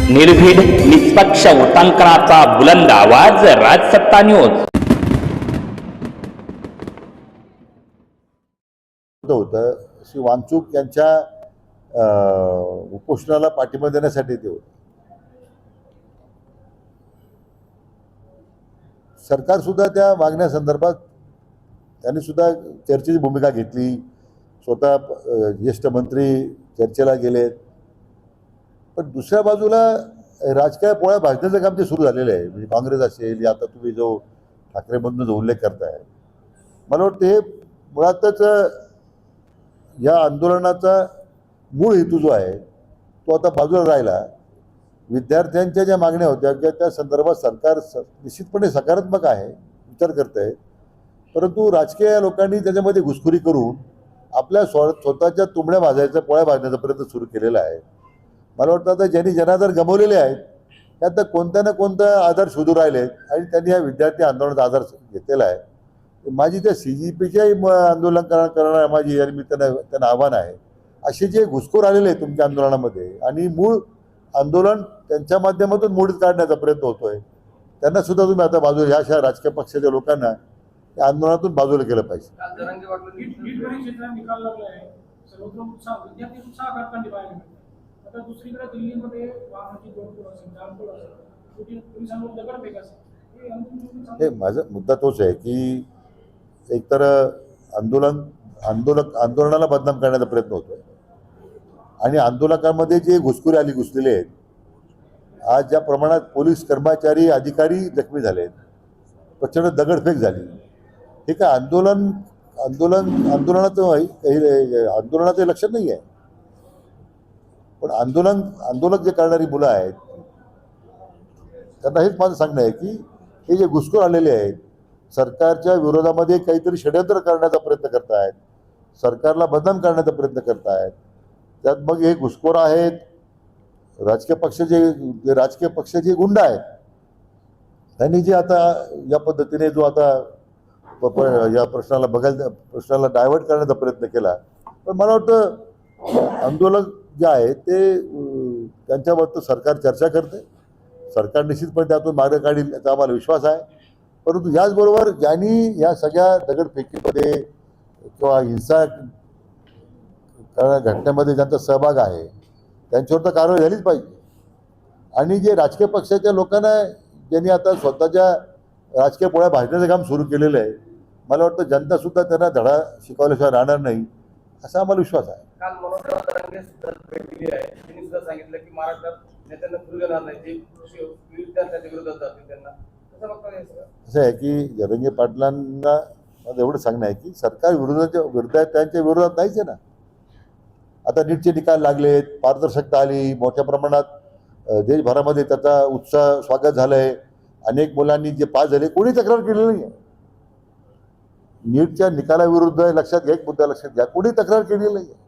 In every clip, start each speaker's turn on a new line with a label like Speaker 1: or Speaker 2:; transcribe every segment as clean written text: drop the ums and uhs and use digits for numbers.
Speaker 1: निर्भीड निष्पक्ष उटंकनाचा बुलंद आवाज, राजसत्ता न्यूज.
Speaker 2: होतं श्री वांचूक यांच्या उपोषणाला पाठिंबा देण्यासाठी ते होते. सरकार सुद्धा त्या मागण्यासंदर्भात त्यांनी सुद्धा चर्चेची भूमिका घेतली. स्वतः ज्येष्ठ मंत्री चर्चेला गेलेत. पण दुसऱ्या बाजूला राजकीय पोळ्या भाजण्याचं काम ते सुरू झालेलं आहे. म्हणजे काँग्रेस असेल या आता तुम्ही जो ठाकरे बंधूंचा उल्लेख करताय, मला वाटतं हे मुळातच या आंदोलनाचा मूळ हेतू जो आहे तो आता बाजूला राहिला. विद्यार्थ्यांच्या ज्या मागण्या होत्या किंवा त्या संदर्भात सरकार निश्चितपणे सकारात्मक आहे, विचार करत आहे. परंतु राजकीय लोकांनी त्याच्यामध्ये घुसखोरी करून आपल्या स्वतःच्या तुंबड्या भाजायचा, पोळ्या भाजण्याचा प्रयत्न सुरू केलेला आहे. मला वाटतं आता ज्यांनी जनाधार गमावलेले आहेत त्यात कोणत्या ना कोणता आधार शोधू राहिले आणि त्यांनी या विद्यार्थी आंदोलनाचा आधार घेतलेला आहे. माझी त्या CGPच्याही आंदोलन करणार माझी आणि मी त्यांना आव्हान आहे, असे जे घुसखोर आलेले आहेत तुमच्या आंदोलनामध्ये आणि मूळ आंदोलन त्यांच्या माध्यमातून मोडीत काढण्याचा प्रयत्न होतोय, त्यांना सुद्धा तुम्ही आता बाजूला या अशा राजकीय पक्षाच्या लोकांना या आंदोलनातून बाजूला केलं पाहिजे. हे माझा मुद्दा तोच आहे की एकतर आंदोलनाला बदनाम करण्याचा प्रयत्न होतोय आणि आंदोलकांमध्ये जे घुसखोरी घुसलेले आहेत. आज ज्या प्रमाणात पोलीस कर्मचारी अधिकारी जखमी झालेत, प्रचंड दगडफेक झाली. हे काय आंदोलनाचं लक्षात नाही आहे. पण आंदोलक जे करणारी मुलं आहेत त्यांना हेच माझं सांगणं आहे की हे जे घुसखोर आलेले आहेत सरकारच्या विरोधामध्ये काहीतरी षड्यंत्र करण्याचा प्रयत्न करतायत, सरकारला बदनाम करण्याचा प्रयत्न करतायत. त्यात मग हे घुसखोर आहेत, राजकीय पक्षाचे गुंड आहेत. त्यांनी जे आता या पद्धतीने जो आता या प्रश्नाला डायव्हर्ट करण्याचा प्रयत्न केला. पण मला वाटतं आंदोलक जे आहे ते त्यांच्याबद्दल सरकार चर्चा करते, सरकार निश्चितपणे त्यातून मार्ग काढील याचा आम्हाला विश्वास आहे. परंतु याचबरोबर ज्यांनी या सगळ्या दगडफेकीमध्ये किंवा हिंसा घटनेमध्ये ज्यांचा सहभाग आहे त्यांच्यावर तर कारवाई झालीच पाहिजे. आणि जे राजकीय पक्षाच्या लोकांना ज्यांनी आता स्वतःच्या राजकीय पोळ्या भाजण्याचं काम सुरू केलेलं आहे, मला वाटतं जनता सुद्धा त्यांना धडा शिकवल्याशिवाय राहणार नाही असा आम्हाला विश्वास आहे. असं आहे की जरांगे पाटलांना माझं एवढं सांगणं आहे की सरकार त्यांच्या विरोधात नाहीच आहे ना. आता नीटचे निकाल लागलेत, पारदर्शकता आली, मोठ्या प्रमाणात देशभरामध्ये त्याचा उत्साह स्वागत झालंय. अनेक मुलांनी जे पास झाले कोणी तक्रार केलेली नाही आहे. नीटच्या निकालाविरुद्ध लक्षात घ्या, एक मुद्दा लक्षात घ्या, कोणी तक्रार केलेली नाही आहे.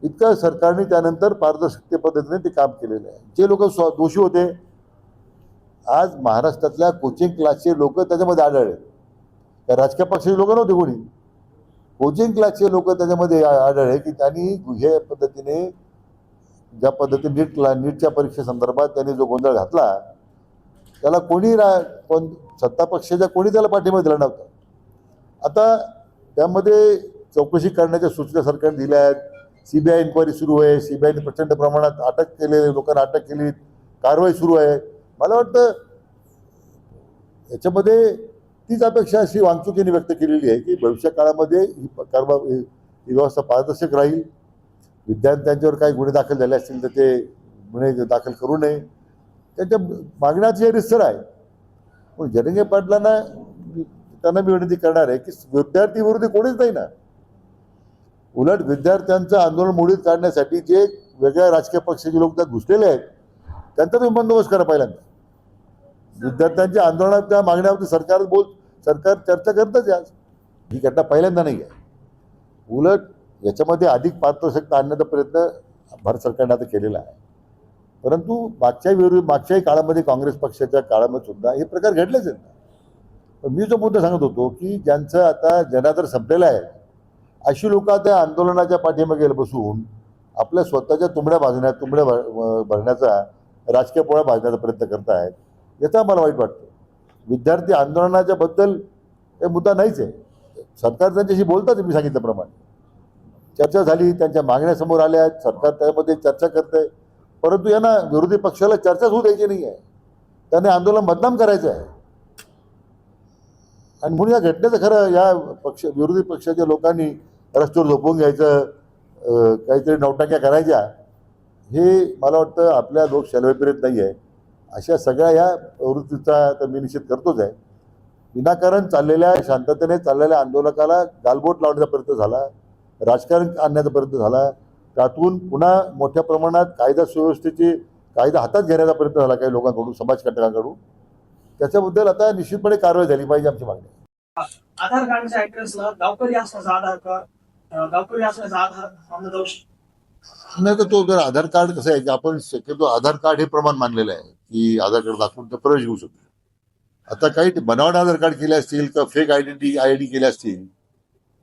Speaker 2: इतकं सरकारने त्यानंतर पारदर्शकते पद्धतीने ते काम केलेलं आहे. जे लोक दोषी होते आज महाराष्ट्रातल्या कोचिंग क्लासचे लोक त्याच्यामध्ये आढळले. त्या राजकीय पक्षाचे लोक नव्हते, कोणी कोचिंग क्लासचे लोक त्याच्यामध्ये आढळले की त्यांनी हे पद्धतीने ज्या पद्धतीने नीटच्या परीक्षेसंदर्भात त्यांनी जो गोंधळ घातला त्याला कोण सत्ता पक्षाच्या कोणी त्याला पाठिंबा दिला नव्हता. आता त्यामध्ये चौकशी करण्याच्या सूचना सरकारने दिल्या आहेत. CBI इन्क्वायरी सुरू आहे. CBIने प्रचंड प्रमाणात लोकांना अटक केली, कारवाई सुरू आहे. मला वाटतं याच्यामध्ये तीच अपेक्षा श्री वांचूक यांनी व्यक्त केलेली आहे की भविष्य काळामध्ये ही व्यवस्था पारदर्शक राहील. विद्यार्थ्यांच्यावर काही गुन्हे दाखल झाले असतील तर ते गुन्हे दाखल करू नये. त्यांच्या मागण्याचे रिसर आहे. पण जरांगे पाटलांना त्यांना मी विनंती करणार आहे की विद्यार्थी विरोधी कोणीच नाही ना. उलट विद्यार्थ्यांचं आंदोलन मोडीत काढण्यासाठी जे वेगळ्या राजकीय पक्षाचे लोक त्यात घुसलेले आहेत त्यांचा तुम्ही बंदोबस्त करा. पहिल्यांदा विद्यार्थ्यांच्या आंदोलनाच्या मागण्यावरती सरकार चर्चा करतच आज. ही घटना पहिल्यांदा नाही आहे. उलट याच्यामध्ये अधिक पारदर्शकता आणण्याचा प्रयत्न भारत सरकारने आता केलेला आहे. परंतु मागच्याही काळामध्ये काँग्रेस पक्षाच्या काळामध्ये सुद्धा हे प्रकार घडलेच आहेत. पण मी जो मुद्दा सांगत होतो की ज्यांचं आता जनाधार संपलेला आहे अशी लोक त्या आंदोलनाच्या पाठीमागे बसून आपल्या स्वतःच्या तुंबड्या भरण्याचा राजकीय पोळ्या भाजण्याचा प्रयत्न करतायत. याचा मला वाईट वाटतं. विद्यार्थी आंदोलनाच्या बद्दल हे मुद्दा नाहीच आहे. सरकार त्यांच्याशी बोलतात, मी सांगितल्याप्रमाणे चर्चा झाली, त्यांच्या मागण्या समोर आल्या, सरकार त्यामध्ये चर्चा करतंय. परंतु यांना विरोधी पक्षाला चर्चाच होऊ द्यायची नाही आहे. त्याने आंदोलन बदनाम करायचं आहे. आणि म्हणून या घटनेचं खरं या विरोधी पक्षाच्या लोकांनी रस्त्यावर झोपून घ्यायचं, काहीतरी नौटंक्या करायच्या, हे मला वाटतं आपल्या लोकशाहीला प्रेरित नाही आहे. अशा सगळ्या ह्या प्रवृत्तीचा तर मी निषेध करतोच आहे. विनाकारण चाललेल्या शांततेने चाललेल्या आंदोलकाला गालबोट लावण्याचा प्रयत्न झाला, राजकारण आणण्याचा प्रयत्न झाला, त्यातून पुन्हा मोठ्या प्रमाणात कायदा सुव्यवस्थेची कायदा हातात घेण्याचा प्रयत्न झाला काही लोकांकडून, समाजकंटकांकडून. त्याच्याबद्दल आता निश्चितपणे कारवाई झाली पाहिजे, आमची मागणी.
Speaker 3: आधार कार्डच्या ऍड्रेसला गावकरी असण्याचा आधार मानला जाऊ शकतो.
Speaker 2: नाही तर तो जर आधार कार्ड कसं आहे की आपण शक्यतो आधार कार्ड हे प्रमाण मानलेलं आहे की आधार कार्ड दाखवून तर प्रवेश घेऊ शकतो. आता काही बनावट आधार कार्ड केले असतील किंवा फेक आयडी केल्या असतील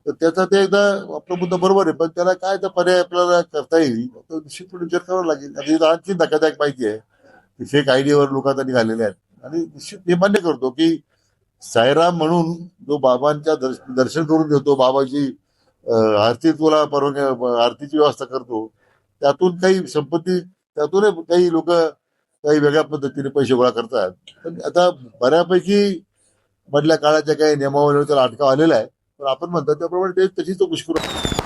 Speaker 2: तर त्याचा ते एकदा आपला मुद्दा बरोबर आहे, पण त्याला काय तर पर्याय आपल्याला करता येईल तर निश्चितपणे विचार करावा लागेल. आता इथं आणखी धक्कादायक माहिती आहे की फेक आयडीवर लोक आता निघालेले आहेत. आणि निश्चित हे मान्य करतो की साईराम म्हणून जो बाबांच्या दर्शन करून देतो, बाबाची आरती तुला आरतीची व्यवस्था करतो, त्यातून काही संपत्ती, त्यातून काही लोक काही वेगळ्या पद्धतीने पैसे गोळा करतात. पण आता बऱ्यापैकी मधल्या काळाच्या काही नियमावलीवर त्याला अटकाव आलेला आहे. पण आपण म्हणतो त्याप्रमाणे ते तशी चौकशी करू.